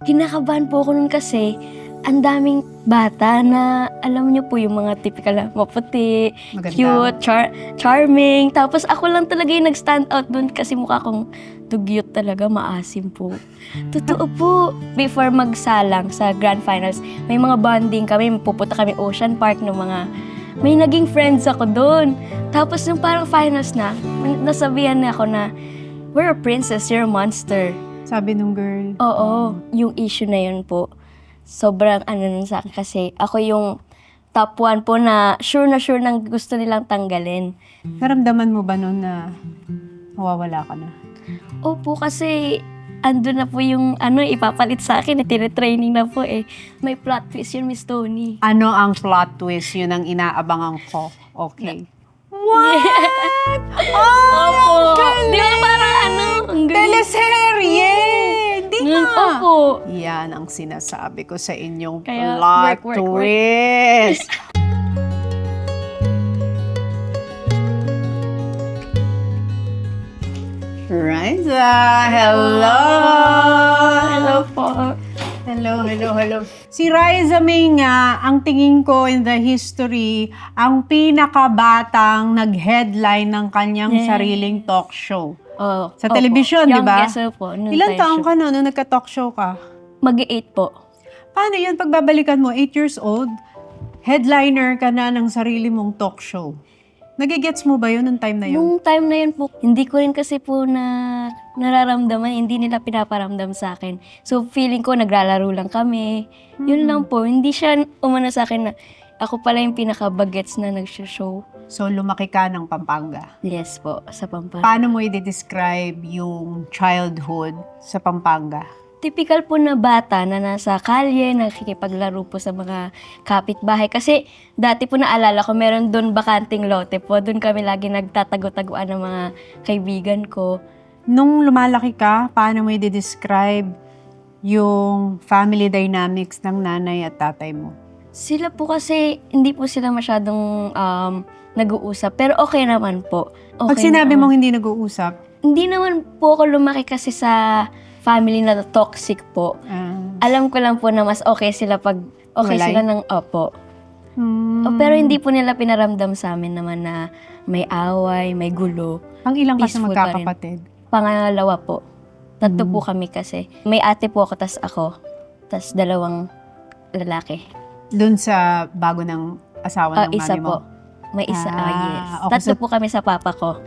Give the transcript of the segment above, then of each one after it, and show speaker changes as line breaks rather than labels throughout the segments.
Kinakabahan po ako nun kasi ang daming bata na alam niyo po yung mga typical na maputi,
Maganda.
cute, charming. Tapos ako lang talaga yung nag-stand out dun kasi mukha kong dugyot talaga, maasim po. Totoo po. Before magsalang sa grand finals, may mga bonding kami, pupunta kami Ocean Park ng mga may naging friends ako doon. Tapos nung parang finals na, nasabihan na ako na, we're a princess, you're a monster.
Sabi nung girl.
Oo, yung issue na yun po. Sobrang ano nun sa akin kasi ako yung top 1 po na sure nang gusto nilang tanggalin.
Naramdaman mo ba noon na mawawala ka na?
Opo, kasi ando na po yung ipapalit sa akin, tinitraining na po eh. May plot twist yun, Miss Tony.
Ano ang plot twist? Yun ang inaabangan ko. Okay. What?
Opo. Di ba parang ang galing?
Teleserye! Hindi na.
Opo.
Yan ang sinasabi ko sa inyong
Kaya,
plot
work.
twist. Riza, hello!
Hello po.
Hello. Si Riza May nga, ang tingin ko in the history, ang pinakabatang nag-headline ng kanyang
Yes.
sariling talk show.
Oh,
Sa telebisyon, di ba?
Young guest po. nung
Ilan
time
taong
show.
ka no, nung nagka-talk show ka?
Mag-8 po.
Paano yun? Pagbabalikan mo, 8 years old, headliner ka na ng sarili mong talk show. Nagigets mo ba yun nung time na yun?
Nung time na yun po, hindi ko rin kasi po na nararamdaman, hindi nila pinaparamdam sa akin. So feeling ko naglalaro lang kami. Yun lang po, hindi siya umano sa akin na ako pala yung pinaka-bagets na nag-show.
So, lumaki ka ng Pampanga.
Yes po, sa Pampanga.
Paano mo i-describe yung childhood sa Pampanga?
Typical po na bata na nasa kalye, nakikipaglaro po sa mga kapitbahay. Kasi dati po naalala ko, meron doon bakanting lote po. Doon kami lagi nagtatago-taguan ng mga kaibigan ko.
Nung lumalaki ka, paano mo i-describe yung family dynamics ng nanay at tatay mo?
Sila po kasi, hindi po sila masyadong nag-uusap. Pero okay naman po. Okay
Pag sinabi
naman.
mong hindi nag-uusap,
Hindi naman po ako lumaki kasi sa family na toxic po. Alam ko lang po na mas okay sila pag okay
Walay?
sila ng opo. Pero hindi po nila pinaramdam sa amin naman na may away, may gulo.
Ang ilang ka sa
Peaceful pa rin.
magkakapatid?
Pangalawa po. Tatlo po kami kasi. May ate po ako, tas ako. Tas 2 lalaki.
Doon sa bago ng asawa ng
Isa
mami mo?
po. May isa, yes.
okay.
Tatlo po kami sa papa ko.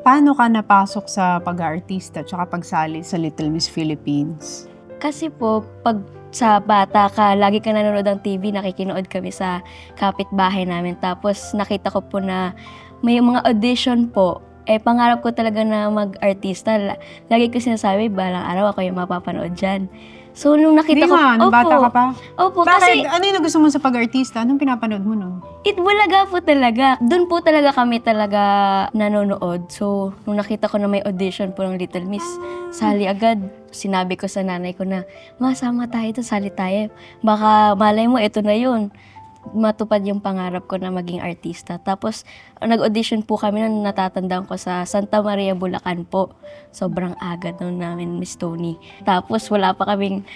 Paano ka napasok sa pag-aartista at pagsali sa Little Miss Philippines?
Kasi po, pag sa bata ka, lagi ka nanonood ng TV, nakikinood kami sa kapitbahay namin. Tapos nakita ko po na may mga audition po. Pangarap ko talaga na mag-artista. Lagi ko sinasabi, balang araw ako yung mapapanood dyan. So, nung nakita
Hindi
ko,
nga, nung bata ka pa.
Opo,
Bakit?
kasi
Ano yung gusto mo sa pag-artista? Anong pinapanood mo nun?
Itbulaga po talaga. Doon po talaga kami talaga nanonood. So, nung nakita ko na may audition po ng Little Miss, sali agad. Sinabi ko sa nanay ko na, masama tayo to, sali tayo. Baka malay mo, ito na yun. Matupad yung pangarap ko na maging artista. Tapos, nag-audition po kami na natatandaan ko sa Santa Maria, Bulacan po. Sobrang agad nun namin, Miss Tony. Tapos, wala pa kaming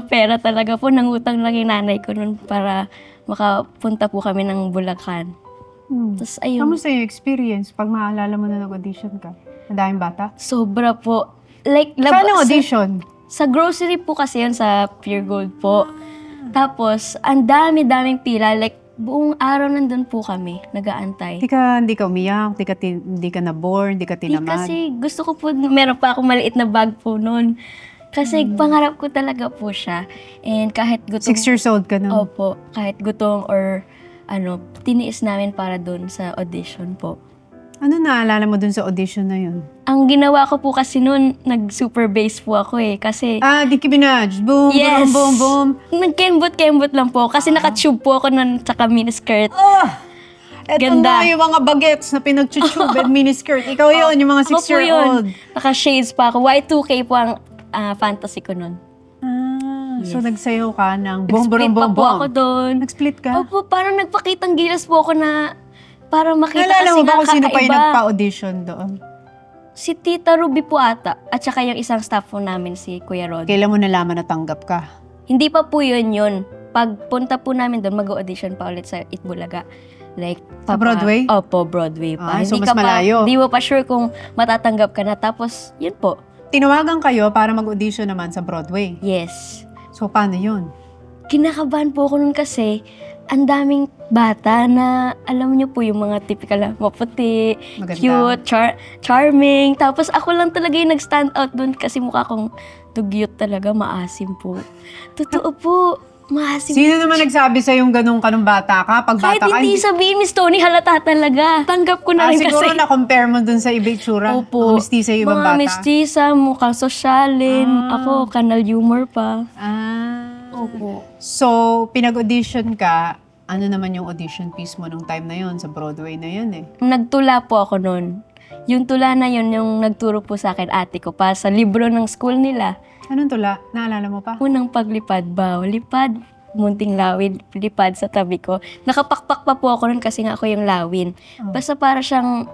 pera talaga po. Nangutang lang yung nanay ko nun para makapunta po kami ng Bulacan. Tapos, ayun.
Kamusta yung experience pag maalala mo na nag-audition ka? Ang daming bata?
Sobra po. Like,
Saan ang audition?
Sa grocery po kasi yun, sa Pure Gold po. Tapos, ang dami-daming pila. Like, buong araw nandun po kami, nag-aantay.
Hindi ka umiyak, hindi ka na-bored, hindi ka tinamad.
Kasi gusto ko po, meron pa akong maliit na bag po noon. Kasi pangarap ko talaga po siya. And kahit gutom...
6 years old ka nun.
Opo, kahit gutom or tiniis namin para doon sa audition po.
Ano naalala mo dun sa audition na yun?
Ang ginawa ko po kasi noon, nag-super bass po ako eh. Kasi,
Nicki Minaj. Boom,
yes!
boom, boom, boom.
Nagkembot-kembot lang po. Kasi naka-tube po ako nun, tsaka miniskirt.
Eto
Ganda.
na yung mga bagets na pinag-tube and miniskirt. Ikaw yun, yung mga
Ako po
6-year-old.
yun. Naka-shades pa ako. Y2K po ang fantasy ko nun.
So nagsayaw ka ng boom, boom,
Nag-split pa
boom,
po ako
boom.
doon.
Nag-split ka?
Opo, parang nagpakitang gilas po ako na para makita
Naalala
kasi
mo ba kung sino pa yung
kakaiba.
nagpa-audition doon?
Si Tita Ruby po ata, at saka yung isang staff po namin, si Kuya Rod.
Kailan mo nalaman na tanggap ka?
Hindi pa po yun. Pagpunta po namin doon, mag-audition pa ulit sa Itbulaga. Like,
Sa Broadway?
Opo, Broadway pa.
So mas malayo.
Hindi mo pa sure kung matatanggap ka na. Tapos, yun po.
Tinawagan kayo para mag-audition naman sa Broadway.
Yes.
So, paano yun?
Kinakabahan po ako nun kasi ang daming bata na alam niyo po yung mga typical na maputi,
Maganda.
cute, charming. Tapos ako lang talaga yung nag-stand out dun kasi mukha kong dugyot talaga, maasim po. Totoo po, maasim.
Sino naman nagsabi sa yung ganun ka nung bata ka? Pag
Kahit
bata ka,
hindi sabihin, Miss Tony, halata talaga. Tanggap ko na rin
siguro
kasi.
na-compare mo dun sa iba itsura.
Opo.
Mga mistisa yung ibang
Mga
bata.
mistisa, mukhang sosyalin. Ako, kanal humor pa. Opo.
So, pinag-audition ka, ano naman yung audition piece mo nung time na yon sa Broadway na yun eh?
Nagtula po ako noon. Yung tula na yun, yung nagturo po sa akin ate ko pa sa libro ng school nila.
Anong tula? Naalala mo pa?
Unang paglipad, lipad, munting lawin, lipad sa tabi ko. Nakapakpak pa po ako nun kasi nga ako yung lawin. Basta para siyang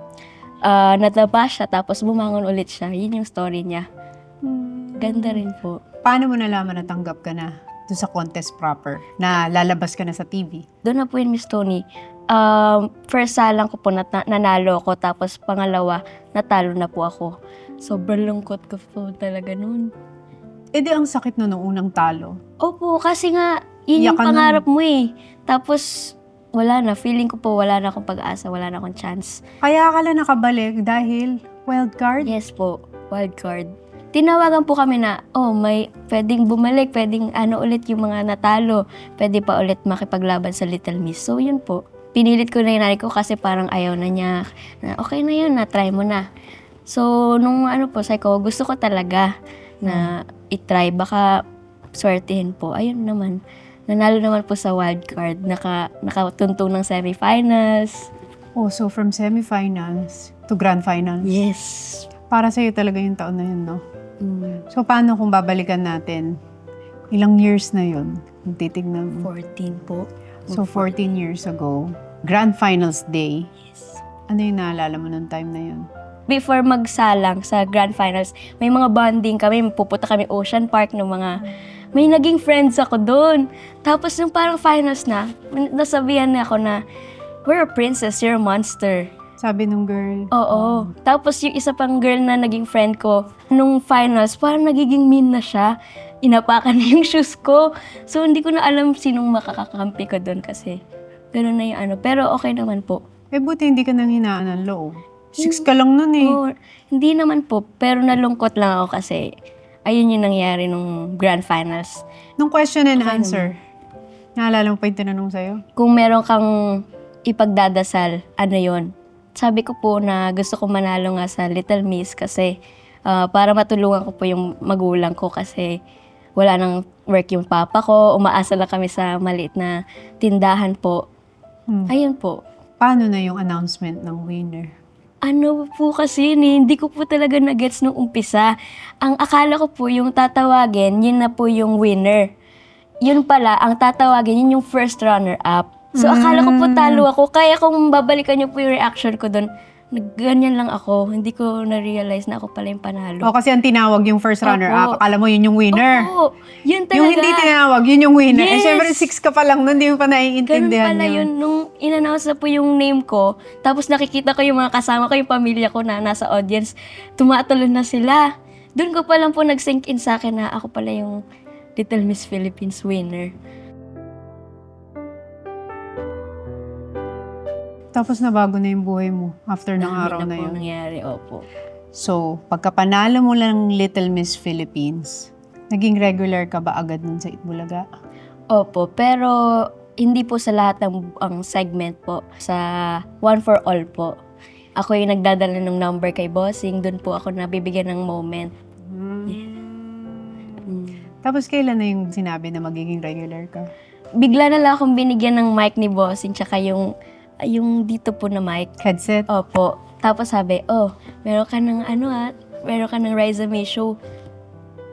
nataba siya tapos bumangon ulit siya. Yun yung story niya. Ganda rin po.
Paano mo nalaman na tanggap ka na doon sa contest proper? Na lalabas ka na sa TV?
Doon na po yun, Miss Tony. First salang ko po nanalo ako, tapos pangalawa, natalo na po ako. Sobrang lungkot ko po talaga noon.
Eh di ang sakit no nung unang talo.
Opo, kasi nga, yun yung
Iyak ka
pangarap mo eh. Tapos, wala na. Feeling ko po, wala na akong pag-asa, wala na akong chance.
Kaya ka lang nakabalik dahil wild card?
Yes po, wild card. Tinawagan po kami na, may pwedeng bumalik, pwedeng ulit yung mga natalo, pwede pa ulit makipaglaban sa Little Miss. So, yun po. Pinilit ko na yung nanay ko kasi parang ayaw na niya. Na, okay na yun, na-try mo na. So, nung sabi ko, gusto ko talaga na i-try. Baka swertihin po. Ayun naman. Nanalo naman po sa wild card. Nakatuntong ng semifinals.
Oh, so from semifinals to grand finals.
Yes.
Para sa'yo talaga yung taon na yun, no?
Mm,
So, paano kung babalikan natin? Ilang years na yun? Kung titignan mo.
14 po.
So, 14 years ago, Grand Finals Day.
Yes.
Ano yung naalala mo nung time na yun?
Before magsalang sa grand finals, may mga bonding kami. Pupunta kami Ocean Park ng mga... May naging friends ako doon. Tapos nung parang finals na, nasabihan na ako na, we're a princess, you're a monster.
Sabi nung girl.
Oo. Tapos yung isa pang girl na naging friend ko, nung finals, parang nagiging mean na siya. Inapakan na yung shoes ko. So, hindi ko na alam sinong makakakampi ko doon kasi gano'n na yung Pero okay naman po.
Eh, buti hindi ka nang hinaan ng loob. 6 ka lang nun eh.
Oo, hindi naman po. Pero nalungkot lang ako kasi ayun yung nangyari nung grand finals.
Nung question and answer, naalala mo pa yung tinanong sa'yo?
Kung meron kang ipagdadasal, ano yon? Sabi ko po na gusto ko manalo nga sa Little Miss kasi para matulungan ko po yung magulang ko kasi wala nang work yung papa ko. Umaasa lang kami sa maliit na tindahan po. Ayun po.
Paano na yung announcement ng winner?
Ano po kasi yun eh, hindi ko po talaga na-gets nung umpisa. Ang akala ko po yung tatawagin, yun na po yung winner. Yun pala, ang tatawagin, yun yung first runner-up. So akala ko po talo ako, kaya kung babalikan niyo po yung reaction ko doon, ganyan lang ako. Hindi ko na-realize na ako pala yung panalo.
O kasi ang tinawag yung first runner-up, akala mo yun yung winner.
Oo, yun talaga.
Yung hindi tinawag, yun yung winner. Eh
Yes.
syempre 6 ka pa lang nun, hindi mo pa
Ganun
naiintindihan
pala yun. Nung in-announce na po yung name ko, tapos nakikita ko yung mga kasama ko, yung pamilya ko na nasa audience, tumatalon na sila. Doon ko pa lang po nag-sink in sa akin na ako pala yung Little Miss Philippines winner.
Tapos nabago na yung buhay mo after ng
Dami
araw na
po
yun.
nangyari, opo.
So, pagkapanalo mo lang Little Miss Philippines, naging regular ka ba agad nun sa Itbulaga?
Opo, pero hindi po sa lahat ng ang segment po. Sa One for All po. Ako yung nagdadala ng number kay Bossing. Doon po ako nabibigyan ng moment.
Tapos kailan na yung sinabi na magiging regular ka?
Bigla na lang akong binigyan ng mic ni Bossing tsaka yung dito po na mic.
Headset?
Opo. Tapos sabi, meron ka ng meron ka ng resume show.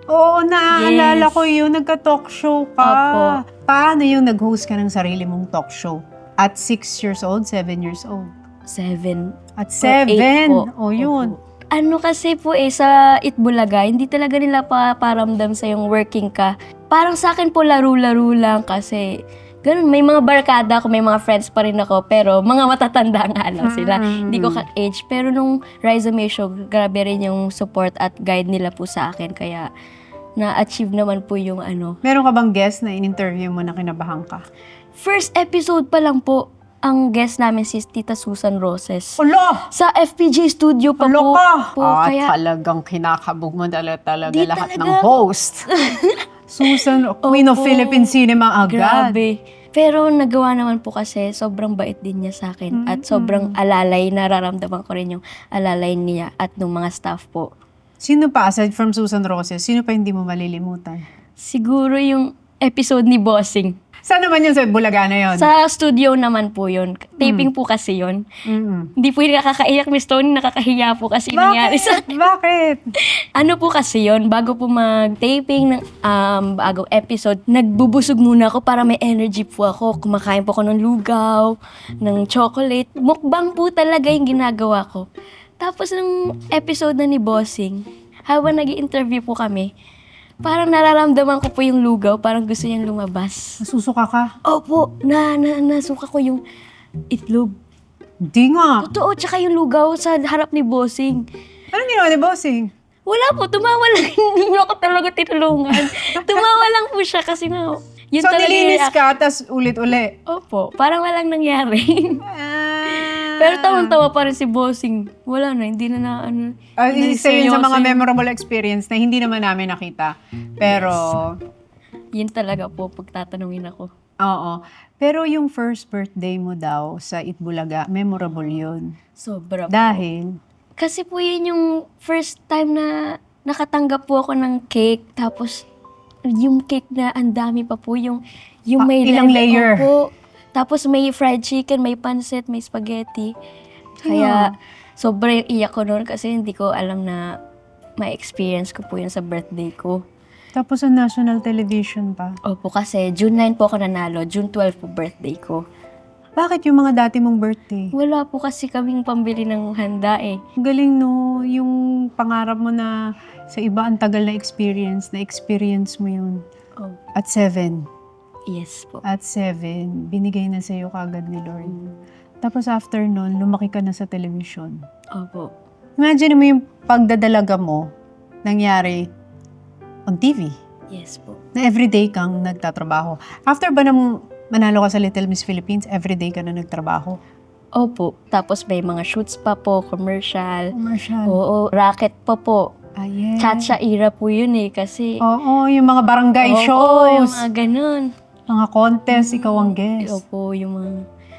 Oo, naaalala
Yes.
ko yun. Nagka-talk show ka.
Opo.
Paano yung nag-host ka ng sarili mong talk show? At 6 years old, 7 years old?
7.
At
Or
7?
8 po.
O yun.
Opo. Ano kasi po sa Itbulaga, hindi talaga nila paparamdam sa yung working ka. Parang sa akin po laro-laro lang kasi ganun, may mga barkada ako, may mga friends pa rin ako, pero mga matatanda nga lang sila. Hindi ko ka-age. Pero nung Rise May Show, grabe rin yung support at guide nila po sa akin. Kaya na-achieve naman po yung ano.
Meron ka bang guest na in-interview mo na kinabahan ka?
First episode pa lang po, ang guest namin si Tita Susan Roses.
Olo!
Sa FPJ studio pa
Olo
po.
ka!
Kaya,
Talagang kinakabog mo talaga
Di
lahat
talaga.
ng host. Susan, Queen of
Opo.
Philippine Cinema agad.
grabe. Pero nagawa naman po kasi sobrang bait din niya sa akin at sobrang alalay, nararamdaman ko rin yung alalay niya at ng mga staff po.
Sino pa, aside from Susan Roses, sino pa hindi mo malilimutan?
Siguro yung episode ni Bossing.
Saan naman yun sa Bulaga na yun?
Sa studio naman po yun. Taping po kasi yun. Hindi po yung nakakaiyak, Miss Tony, nakakahiya po kasi yung nangyari sa
Bakit?
Ano po kasi yon bago po mag-taping ng bagong episode, nagbubusog muna ako para may energy po ako. Kumakain po ako ng lugaw, ng chocolate. Mukbang po talaga yung ginagawa ko. Tapos ng episode na ni Bossing, habang nag-i-interview po kami, parang nararamdaman ko po yung lugaw, parang gusto niyang lumabas.
Nasusuka ka?
Opo, nasuka ko yung itlog.
Di nga.
Totoo, tsaka yung lugaw sa harap ni Bossing.
Anong ginawa ni Bossing?
Wala po, tumawa lang. Hindi niyo ako talaga tinulungan. Tumawa lang po siya kasi nga, yun
So,
talaga yung
nilinis
reaction.
ka, tas ulit-uli.
Opo, parang walang nangyari. Pero tawang-tawa pa rin si Bossing. Wala na, hindi na ano.
Isa yun sa
seryoso
mga
yung-
memorable experience na hindi naman namin nakita. Pero,
Yun talaga po, pagtatanungin ako.
oo. Pero yung first birthday mo daw sa Itbulaga, memorable yun.
Sobra po.
Dahil,
Kasi po yun yung first time na nakatanggap po ako ng cake. Tapos, yung cake na ang dami pa po. Yung may
ilang layer?
Opo. Tapos may fried chicken, may pancit, may spaghetti. Kaya, sobrang iyak ko noon kasi hindi ko alam na ma-experience ko po yun sa birthday ko.
tapos sa national television pa.
Opo, kasi June 9 po ako nanalo. June 12 po birthday ko.
Bakit yung mga dati mong birthday?
Wala po kasi kaming pambili ng handa eh.
Ang galing no, yung pangarap mo na sa iba ang tagal na experience mo yun.
Oh,
At 7.
yes po.
At 7, binigay na sa'yo kagad ni Lord. Tapos after nun, lumaki ka na sa television.
Opo.
Imagine mo yung pagdadalaga mo nangyari on TV.
Yes po.
Na everyday kang nagtatrabaho. After ba nang manalo ka sa Little Miss Philippines, everyday ka na nagtrabaho?
Opo. Tapos may mga shoots pa po, commercial.
Commercial.
Oo, racket pa po.
Ah, yes.
Chacha era po yun eh kasi...
Oo, yung mga barangay
Opo,
shows.
yung mga ganun.
Mga contest, ikaw ang guest.
Opo, yung mga...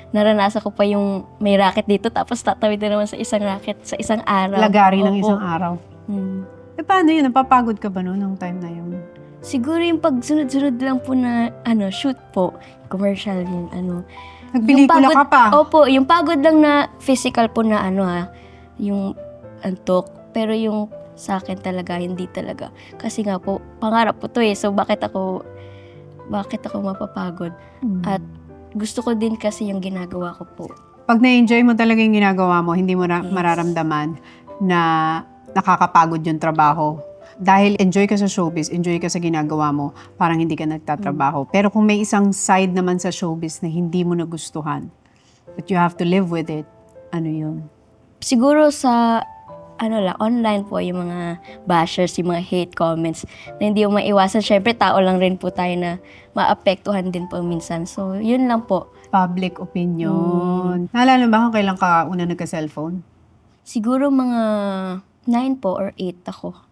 Naranasan ko pa yung may racket dito tapos tatawid na naman sa isang racket sa isang araw.
Lagari ng
Opo.
isang araw.
Hmm.
Eh, paano yun? Napapagod ka ba noon nung time na yun?
Siguro yung pagsunod-sunod lang po na shoot po. Commercial yung
Nagpelikula ka pa.
Opo, yung pagod lang na physical po na yung antok. Pero yung sa akin talaga, hindi talaga. Kasi nga po, pangarap po to eh. So bakit ako mapapagod? At gusto ko din kasi yung ginagawa ko po.
Pag na-enjoy mo talaga yung ginagawa mo, hindi mo mararamdaman na nakakapagod yung trabaho. Dahil enjoy ka sa showbiz, enjoy ka sa ginagawa mo, parang hindi ka nagtatrabaho. Pero kung may isang side naman sa showbiz na hindi mo nagustuhan, but you have to live with it, ano yun?
Siguro sa online po, yung mga bashers, yung mga hate comments na hindi mo maiwasan. Syempre, tao lang rin po tayo na maapektuhan din po minsan. So, yun lang po.
Public opinion. Naalala ba kung kailan ka una nagka-cellphone?
Siguro mga 9 po or 8 ako.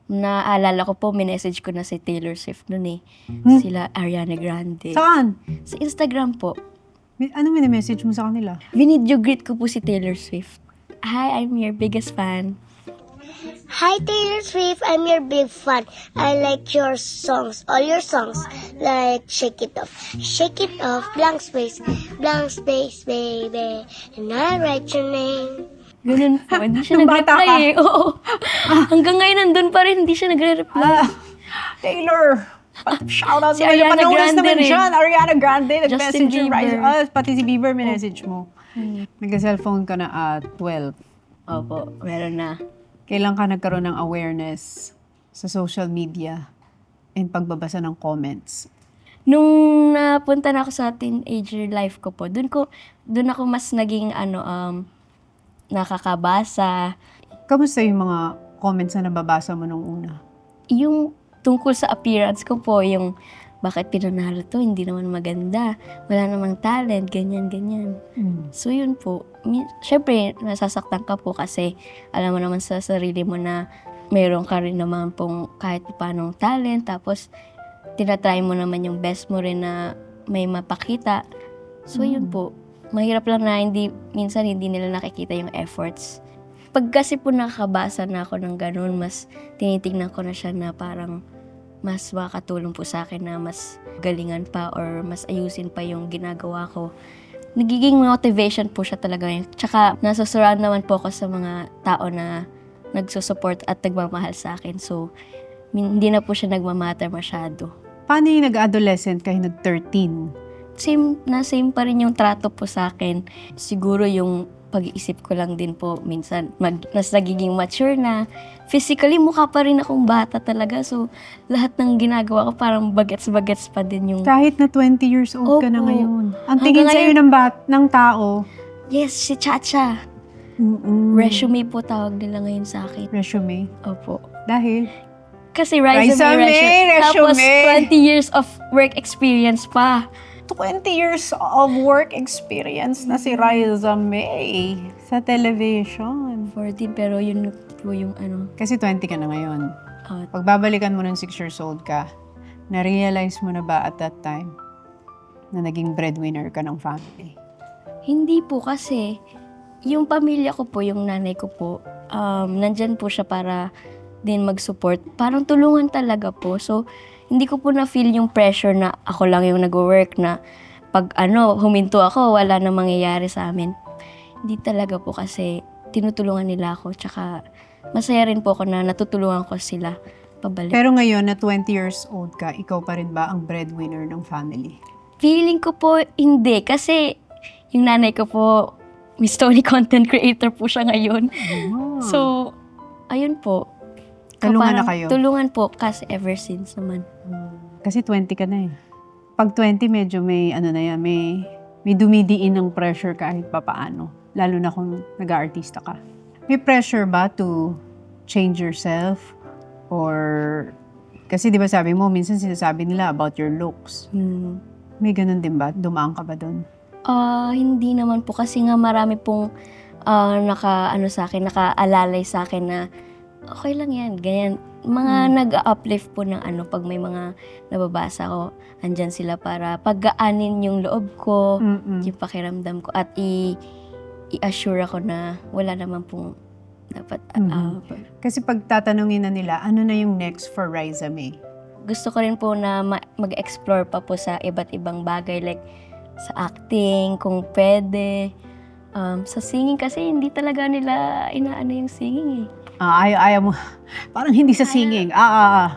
Naalala ko po, minessage ko na si Taylor Swift noon eh. Sila Ariana Grande.
Saan?
Sa Instagram po.
Anong mini-message mo sa kanila?
Video greet ko po si Taylor Swift. Hi, I'm your biggest fan.
Hi Taylor Swift, I'm your big fan. I like your songs, all your songs, like Shake It Off, blank space, baby, and I write your name.
Ganun po. Hindi siya
Nung bata
nag-reply
ka?
eh. Oo. Hanggang ngayon nandun pa rin, hindi siya nagre-reply.
Taylor! Shout out
Si
naman.
Ariana
Panoras
Grande
naman
rin.
dyan. Ariana Grande,
Justin
nag-message yung
Bieber.
Rise. Pati si Bieber, minessage mo. Nagka-cellphone ka na at 12.
Opo, meron na.
Kailan ka nagkaroon ng awareness sa social media and pagbabasa ng comments?
Nung napunta na ako sa teenager life ko po, dun ako mas naging nakakabasa.
Kamusta yung mga comments na nababasa mo nung una?
Yung tungkol sa appearance ko po, yung bakit pinanalo to, hindi naman maganda, wala namang talent, ganyan. So yun po, syempre nasasaktan ka po kasi alam mo naman sa sarili mo na meron ka rin naman pong kahit paanong talent, tapos tinatry mo naman yung best mo rin na may mapakita. So yun po, mahirap lang na minsan hindi nila nakikita yung efforts. Pag kasi po nakabasa na ako ng ganun, mas tinitingnan ko na siya na parang mas makakatulong po sa akin na mas galingan pa or mas ayusin pa yung ginagawa ko. Nagiging motivation po siya talaga yun. Tsaka nasusurround naman po ako sa mga tao na nagsusupport at nagmamahal sa akin. So, hindi na po siya nagmamatter masyado.
Paano yung nag-adolescent kayo nag-13?
Same pa rin yung trato po sa akin. Siguro yung pag-iisip ko lang din po minsan mas nagiging mature na. Physically, mukha pa rin akong bata talaga. So, lahat ng ginagawa ko parang bagets-bagets pa din yung...
Kahit na 20 years old ka na
Opo.
ngayon. Ang
Hanggang
tingin sa'yo ng tao,
Yes, si Chacha. Resume po tawag nila ngayon sa akin.
resume.
Opo.
Dahil,
Kasi
Resume,
resume. Tapos
resume.
20 years of work experience pa.
20 years of work experience na si Riza May sa television.
14, pero yun po yung ano.
Kasi 20 ka na ngayon.
ah,
Pagbabalikan mo nung 6 years old ka, na-realize mo na ba at that time na naging breadwinner ka ng family?
Hindi po kasi, yung pamilya ko po, yung nanay ko po, nandyan po siya para din mag-support. Parang tulungan talaga po. So, hindi ko po na-feel yung pressure na ako lang yung nag-work na pag huminto ako, wala na mangyayari sa amin. Hindi talaga po kasi tinutulungan nila ako. Tsaka masaya rin po ako na natutulungan ko sila pabalik.
Pero ngayon na 20 years old ka, ikaw pa rin ba ang breadwinner ng family?
Feeling ko po hindi kasi yung nanay ko po, Miss Tony content creator po siya ngayon. So, ayun po.
Tulungan na
Parang
kayo?
Tulungan po kasi ever since naman.
Kasi 20 ka na eh. Pag 20, medyo may may dumidiin ng pressure kahit papaano. Lalo na kung nag-aartista ka. May pressure ba to change yourself? Or, kasi di ba sabi mo, minsan sinasabi nila about your looks. May ganun din ba? Dumaan ka ba doon?
Hindi naman po kasi nga marami pong nakaalalay sa akin na okay lang yan, ganyan. Mga nag-uplift po ng pag may mga nababasa ko, andyan sila para paggaanin yung loob ko, yung pakiramdam ko, at i-assure ako na wala naman pong dapat.
Kasi pag tatanungin na nila, ano na yung next for Riza May?
Gusto ko rin po na mag-explore pa po sa iba't ibang bagay, like sa acting, kung pwede. Sa singing kasi hindi talaga nila inaano yung singing eh.
Ayaw mo. Parang hindi sa singing.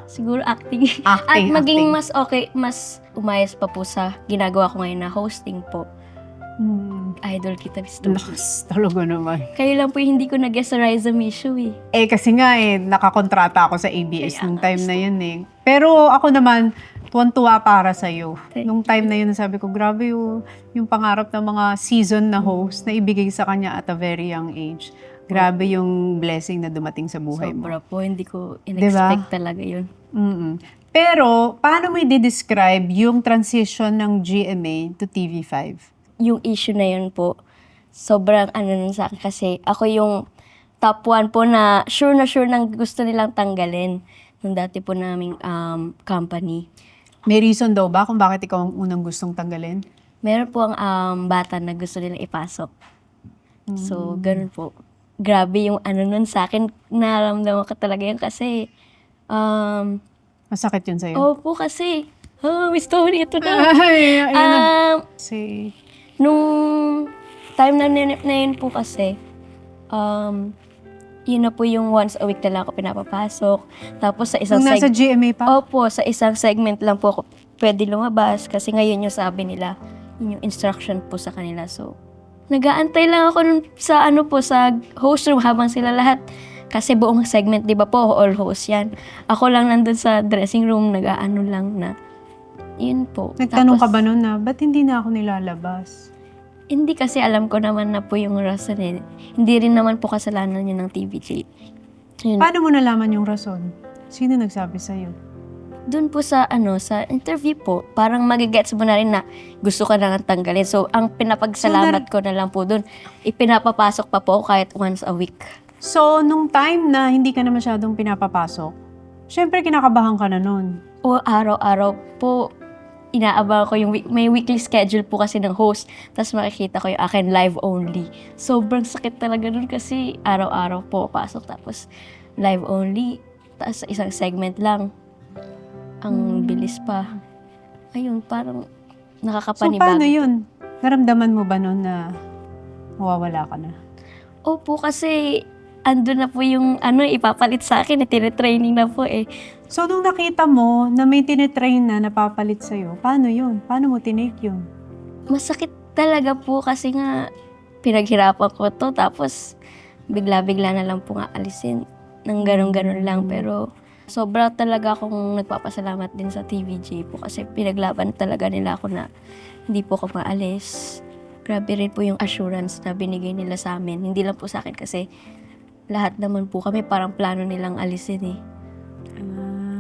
Siguro acting. At
Acting,
maging
acting.
mas okay, mas umayos pa po sa ginagawa ko ngayon na hosting po. Idol kita, Miss Tony.
Lakas talaga naman.
Kayo lang po yung hindi ko nag-guess sa Rise of Mishu eh.
Kasi nga nakakontrata ako sa ABS
Kaya
nung
nga,
time na yun eh. Pero ako naman, tuwan-tuwa para sa'yo.
Thank
Nung time na yun, sabi ko, grabe yung pangarap ng mga season na host na ibigay sa kanya at a very young age. Grabe yung blessing na dumating sa buhay mo.
Sobra po, hindi ko in-expect talaga yun.
Pero, paano mo i-describe yung transition ng GMA to TV5?
Yung issue na yun po, sobrang nun sa akin kasi ako yung top 1 po na sure nang gusto nilang tanggalin ng dati po naming company.
May reason daw ba kung bakit ikaw ang unang gustong tanggalin?
Meron po ang bata na gusto nilang ipasok. So, ganun po. Grabe yung nun sa akin. Naramdaman ko talaga yun kasi,
Masakit yun sa'yo?
opo kasi, Miss Tony, ito na.
Ay, ayun na.
Um, Nung time na yun po kasi, yun na po yung once a week na lang ako pinapapasok. Tapos sa isang
Nung nasa GMA pa?
Opo, sa isang segment lang po ako pwede lumabas kasi ngayon yung sabi nila, yun yung instruction po sa kanila. So, nag-aantay lang ako sa sa host room habang sila lahat Kasi buong segment, di ba po, all host yan. Ako lang nandun sa dressing room, nag-aano lang na, yun po.
Nagtanong ka
Tapos,
ba nun na, ba't hindi na ako nilalabas?
Hindi kasi alam ko naman na po yung rason eh. Hindi rin naman po kasalanan yun ng TVJ. Yun.
Paano mo nalaman yung rason? Sino nagsabi sa'yo?
Doon po sa sa interview po, parang magigets mo na rin na gusto ka na tanggalin. So, ang pinapagsalamat ko na lang po doon, ipinapapasok pa po ako kahit once a week.
So, nung time na hindi ka na masyadong pinapapasok, syempre kinakabahan ka na nun.
O araw-araw po, inaabang ko yung may weekly schedule po kasi ng host. Tapos makikita ko yung akin live only. Sobrang sakit talaga nun kasi araw-araw po pasok. Tapos live only. Tapos isang segment lang. Ang bilis pa. Ayun, parang
So,
nakakapanibago.
paano yun? Naramdaman mo ba nun na mawawala ka na?
Opo, kasi ando na po yung ipapalit sa akin. Tine-training na po eh.
So, nung nakita mo na may tinetrain na napapalit sa'yo, paano yun? Paano mo tinake yun?
Masakit talaga po kasi nga pinaghirapan ko to. Tapos bigla-bigla na lang po nga alisin. Nang ganun-ganun lang. Pero sobra talaga akong nagpapasalamat din sa TVJ po kasi pinaglaban talaga nila ako na hindi po ako maalis. Grabe rin po yung assurance na binigay nila sa amin. Hindi lang po sa akin kasi lahat naman po kami parang plano nilang alisin eh.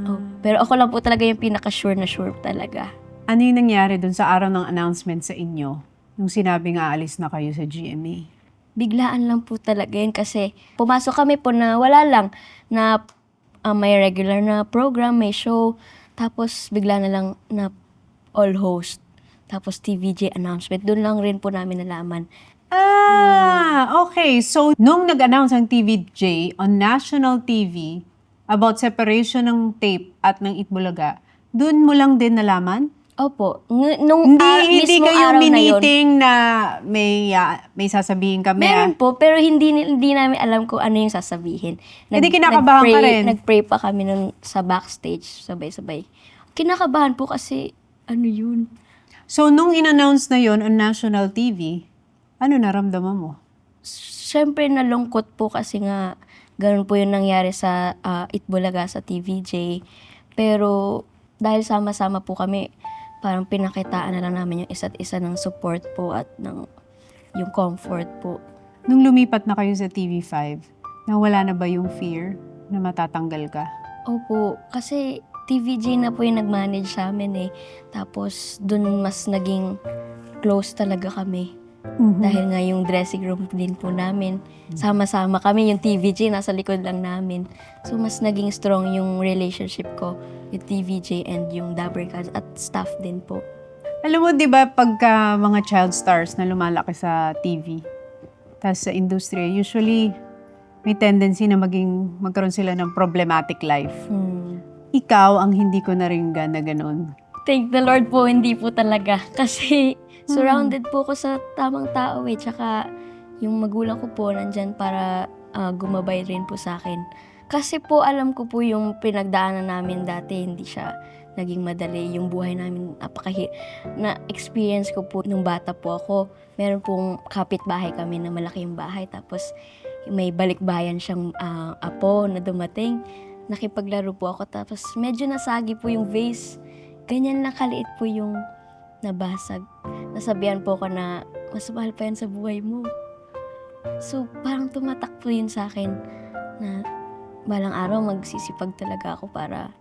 Oh, pero ako lang po talaga yung pinaka-sure na sure talaga.
Ano yung nangyari dun sa araw ng announcement sa inyo nung sinabing aalis na kayo sa GMA?
Biglaan lang po talaga yun kasi pumasok kami po na wala lang na may regular na program, may show, tapos bigla na lang na all host, tapos TVJ announcement. Doon lang rin po namin nalaman.
Okay. So, nung nag-announce ang TVJ on national TV about separation ng tape at ng Itbulaga, dun mo lang din nalaman?
Opo, nung
Hindi
mismo
kayo
araw na yun,
miniting na may sasabihin kami.
meron po, pero hindi namin alam kung ano yung sasabihin.
Hindi kinakabahan ka rin?
Nag-pray pa kami nun sa backstage, sabay-sabay. Kinakabahan po kasi, ano yun?
So, nung in-announce na yon on national TV, ano naramdaman mo?
Siyempre nalungkot po kasi nga ganun po yung nangyari sa Itbulaga sa TVJ. Pero dahil sama-sama po kami, parang pinakitaan na lang namin yung isa't isa ng support po at yung comfort po.
Nung lumipat na kayo sa TV5, nawala na ba yung fear na matatanggal ka?
Opo, kasi TVJ na po yung nag-manage sa amin eh. Tapos dun mas naging close talaga kami. Dahil nga yung dressing room din po namin, sama-sama kami, yung TVJ nasa likod lang namin. So mas naging strong yung relationship ko with TVJ and yung Dabbercats at staff din po.
Alam mo, di ba, pagka mga child stars na lumalaki sa TV, tapos sa industriya, usually may tendency na magkaroon sila ng problematic life. Ikaw ang hindi ko naringgan na ganun.
Thank the Lord po, hindi po talaga. Kasi surrounded po ko sa tamang tao eh. Tsaka yung magulang ko po nandyan para gumabay rin po sa akin. Kasi po alam ko po yung pinagdaanan namin dati, hindi siya naging madali. Yung buhay namin, na-experience ko po nung bata po ako. Meron pong kapitbahay kami na malaki yung bahay. Tapos may balikbayan siyang apo na dumating. Nakipaglaro po ako. Tapos medyo nasagi po yung vase. Ganyan lang kaliit po yung nabasag. Nasabihan po ako na mas mahal pa yan sa buhay mo. So parang tumatak po yun sa akin na balang araw magsisipag talaga ako para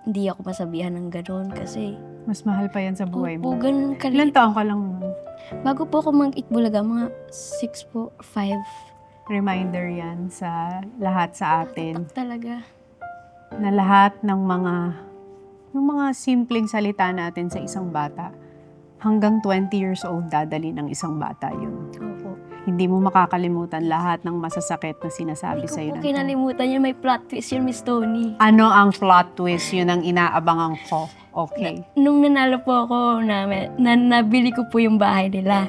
hindi ako masabihan ng gano'n kasi
Mas mahal pa yan sa buhay
opo,
mo.
ganun
Ilan
kaliit.
taong ka lang nun?
Bago po ako mag-Itbulaga, mga 6 po, 5.
Reminder yan sa lahat sa atin.
Tatak talaga.
Na lahat ng mga simpleng salita natin sa isang bata, hanggang 20 years old dadali ng isang bata yun.
Opo.
Hindi mo makakalimutan lahat ng masasakit na sinasabi
Hindi ko
sa'yo.
po
ng
kinalimutan yun. May plot twist yun, Miss Tony.
Ano ang plot twist? Yun ang inaabangan ko. Okay.
Nung nanalo po ako, nabili ko po yung bahay nila.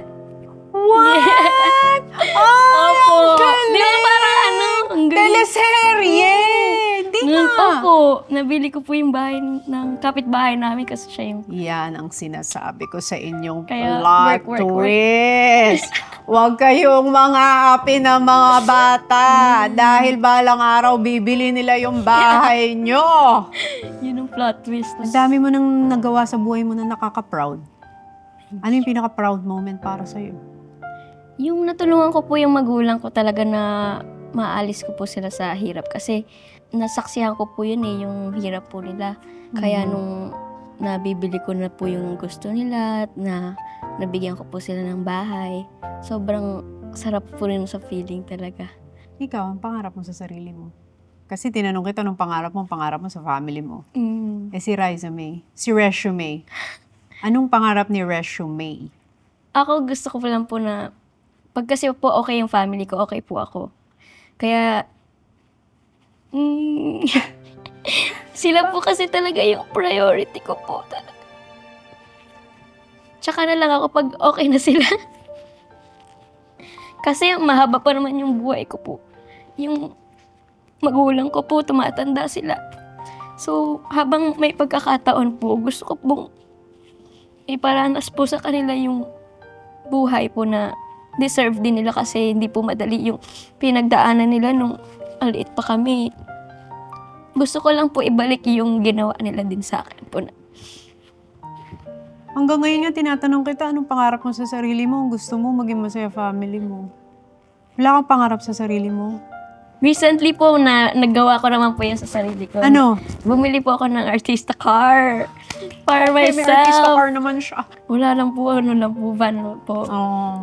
What?
Opo. Di ba parang ang galing?
Teleserye! Hindi nga.
Opo, nabili ko po yung bahay ng kapitbahay namin kasi siya yung
Yan ang sinasabi ko sa inyong
Kaya
plot
work.
twist. Huwag kayong mga api ng mga bata dahil balang araw bibili nila yung bahay nyo.
Yun ang plot twist.
Ang dami mo nang nagawa sa buhay mo na nakaka-proud. Ano yung pinaka-proud moment para sa'yo?
Yung natulungan ko po yung magulang ko talaga na maalis ko po sila sa hirap. Kasi nasaksihan ko po yun yung hirap po nila. Kaya nung nabibili ko na po yung gusto nila, na nabigyan ko po sila ng bahay, sobrang sarap po rin sa feeling talaga.
Ikaw, ang pangarap mo sa sarili mo. Kasi tinanong kita nung pangarap mo sa family mo. Eh si Riza May, si Reshu May. Anong pangarap ni Reshu May?
Ako gusto ko lang po na, pag kasi po okay yung family ko, okay po ako. Kaya, sila po kasi talaga yung priority ko po talaga. Tsaka na lang ako pag okay na sila. Kasi mahaba pa naman yung buhay ko po. Yung magulang ko po, tumatanda sila. So, habang may pagkakataon po, gusto ko pong iparanas po sa kanila yung buhay po na deserve din nila kasi hindi po madali yung pinagdaanan nila nung aliit pa kami. Gusto ko lang po ibalik yung ginawa nila din sa akin po.
Hanggang ngayon nga tinatanong kita, anong pangarap mo sa sarili mo? Gusto mo maging masaya family mo? Wala kang pangarap sa sarili mo?
Recently po na naggawa ko naman po yan sa sarili ko.
Ano?
Bumili po ako ng artista car. For
May
myself.
artista car naman siya.
Wala lang po, ano lang po, van po.
Oh.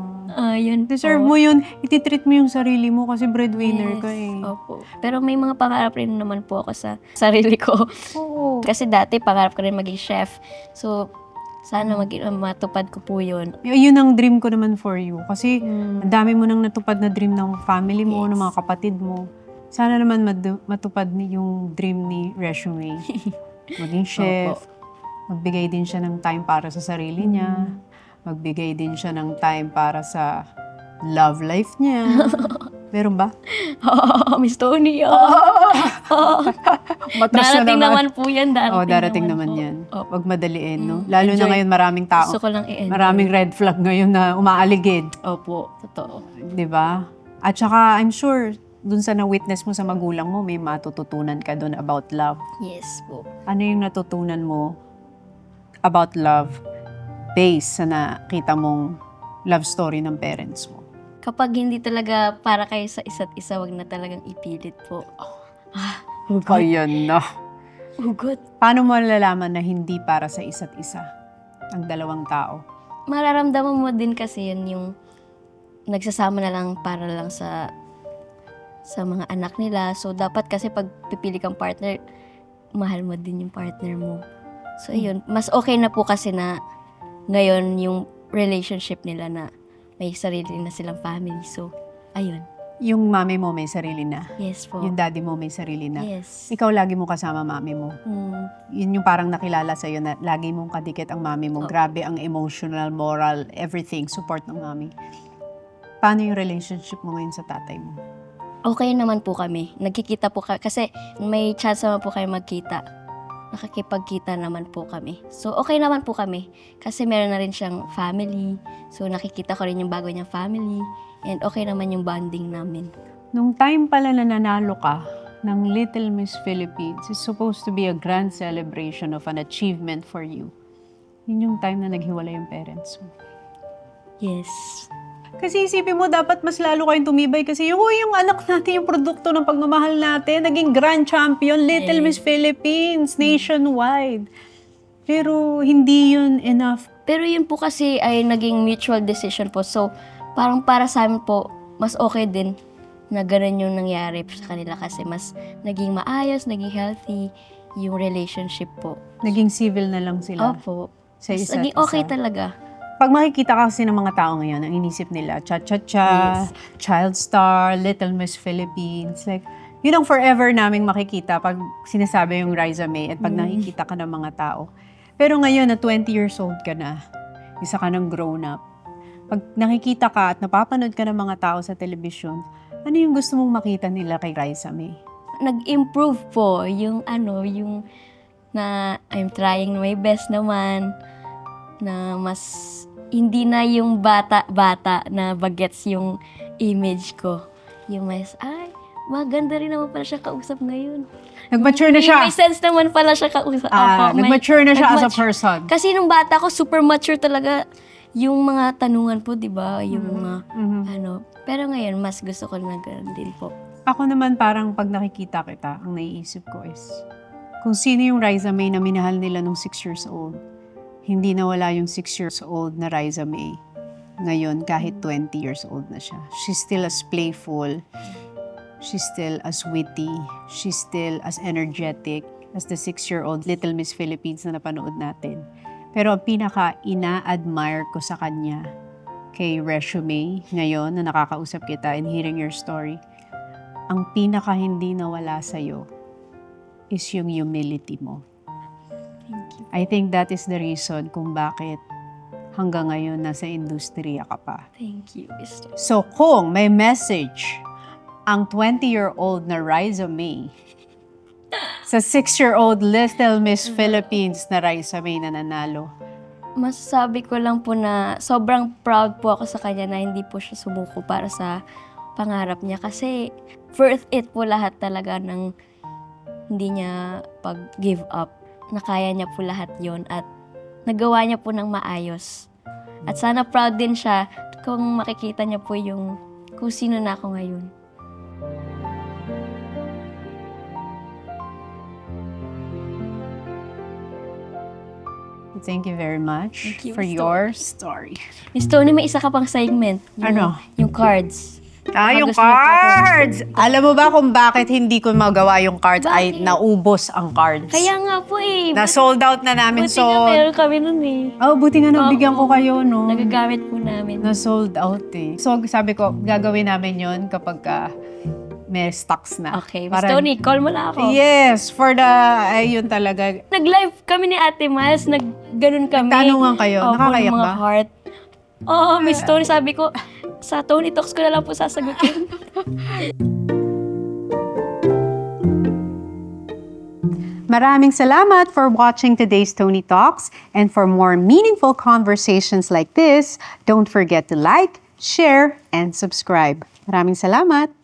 Yun
Deserve
po.
mo yun. Ititreat mo yung sarili mo kasi breadwinner ka eh.
Opo. Pero may mga pangarap rin naman po ako sa sarili ko.
Oo.
Kasi dati pangarap ko rin maging chef. So, sana matupad ko po yun.
Yun ang dream ko naman for you. Kasi ang dami mo nang natupad na dream ng family mo, ng mga kapatid mo. Sana naman matupad yung dream ni Resume. Maging chef. Magbigay din siya ng time para sa sarili niya. Magbigay din siya ng time para sa love life niya. Meron ba?
Miss Tony,
Matras na
darating naman po yan.
Darating naman
po.
yan.
Opo.
Huwag madaliin, no? Lalo na
Enjoy.
ngayon maraming tao.
Gusto ko lang i-enjoy.
Maraming red flag ngayon na umaaligid.
Opo, totoo.
Di ba? At saka, I'm sure, dun sa na-witness mo sa magulang mo, may matututunan ka dun about love.
Yes po.
Ano yung natutunan mo about love based sa nakita mong love story ng parents mo?
Kapag hindi talaga para kayo sa isa't isa, wag na talagang ipilit po. Hugot.
Ayan na.
Hugot.
Paano mo nalalaman na hindi para sa isa't isa ang dalawang tao?
Mararamdaman mo din kasi yun yung nagsasama na lang para lang sa mga anak nila. So, dapat kasi pag pipili kang partner, mahal mo din yung partner mo. So, yun. Mas okay na po kasi na ngayon yung relationship nila na may sarili na silang family. So, ayun.
Yung mami mo may sarili na.
Yes po.
Yung daddy mo may sarili na.
Yes.
Ikaw lagi mo kasama mami mo. Yun yung parang nakilala sa'yo na lagi mong kadikit ang mami mo. Grabe ang emotional, moral, everything, support ng mami. Paano yung relationship mo ngayon sa tatay mo?
Okay naman po kami. Nagkikita po kami. Kasi may chance naman po kayo magkita. Nakikipagkita naman po kami. So, okay naman po kami. Kasi meron na rin siyang family. So, nakikita ko rin yung bago niyang family. And okay naman yung bonding namin.
Nung time pala na nanalo ka ng Little Miss Philippines, it's supposed to be a grand celebration of an achievement for you. Yun yung time na naghiwalay yung parents mo.
Yes.
Kasi isipin mo, dapat mas lalo kayong tumibay kasi yung anak natin, yung produkto ng pagmamahal natin, naging grand champion, Little Miss Philippines, nationwide. Pero hindi yun enough.
Pero yun po kasi ay naging mutual decision po. So, parang para sa amin po, mas okay din na ganun yung nangyari sa kanila kasi mas naging maayos, naging healthy yung relationship po.
Naging civil na lang sila
Opo.
sa
Mas
isa't
naging okay
isa.
talaga.
Pag makikita ka kasi ng mga tao ngayon, ang inisip nila, cha-cha-cha, child star, Little Miss Philippines. Like, yun ang forever naming makikita pag sinasabi yung Riza May at pag nakikita ka ng mga tao. Pero ngayon na 20 years old ka na, isa ka ng grown up, pag nakikita ka at napapanood ka ng mga tao sa telebisyon, ano yung gusto mong makita nila kay Riza May?
Nag-improve po yung yung na I'm trying my best naman na mas hindi na yung bata-bata na bagets yung image ko. Yung mas, ay, maganda rin naman pala siya kausap ngayon.
Nag-mature na siya.
May sense naman pala siya kausap. Opo,
Nag-mature na siya as a
nag-mature.
person.
Kasi nung bata ko, super mature talaga yung mga tanungan po, di ba? Yung mga, ano. Pero ngayon, mas gusto ko na ganun din po.
Ako naman parang pag nakikita kita, ang naiisip ko is, kung sino yung Riza May na minahal nila nung 6 years old, hindi nawala yung 6 years old na Riza May. Ngayon, kahit 20 years old na siya. She's still as playful. She's still as witty. She's still as energetic as the 6-year-old Little Miss Philippines na napanood natin. Pero ang pinaka-ina-admire ko sa kanya, kay Resume, ngayon na nakakausap kita and hearing your story, ang pinaka-hindi nawala sa'yo is yung humility mo.
Thank you.
I think that is the reason kung bakit hanggang ngayon nasa industriya ka pa.
Thank you, Mr.
So kung may message ang 20-year-old na Riza May sa 6-year-old Little Miss Philippines na Riza May na nanalo,
Masasabi ko lang po na sobrang proud po ako sa kanya na hindi po siya sumuko para sa pangarap niya. Kasi worth it po lahat talaga ng hindi niya pag-give up. Nakaya niya po lahat yon at nagawa niya po ng maayos. At sana proud din siya kung makikita niya po yung kung sino na ako ngayon.
thank you very much
Thank you,
for
Miss
your story.
Miss Tony, may isa ka pang segment. Yung,
Ano?
Yung cards.
Yung
Gusto niyo po
cards! Alam mo ba kung bakit hindi ko magawa yung cards? Ay,
Bakit?
naubos ang cards.
Kaya nga po eh.
Na-sold out na namin.
Buti nga
So,
meron kami nun eh.
oh, buti nga nabigyan ko
Oo.
kayo, no?
Nagagamit po namin.
Na-sold out eh. So, sabi ko, gagawin namin yon kapag may stocks na.
Okay, Miss Tony, call mo na ako.
Yes, for the, ayun talaga.
Nag-live kami ni Ate Miles, nag-ganun kami.
Nagtanungan kayo?
Opo,
Nakakayak
ng mga
ba?
heart. Oo, Miss Tony, sabi ko, sa Tony Talks ko na lang po sasagutin.
Maraming salamat for watching today's Tony Talks. And for more meaningful conversations like this, don't forget to like, share, and subscribe. Maraming salamat!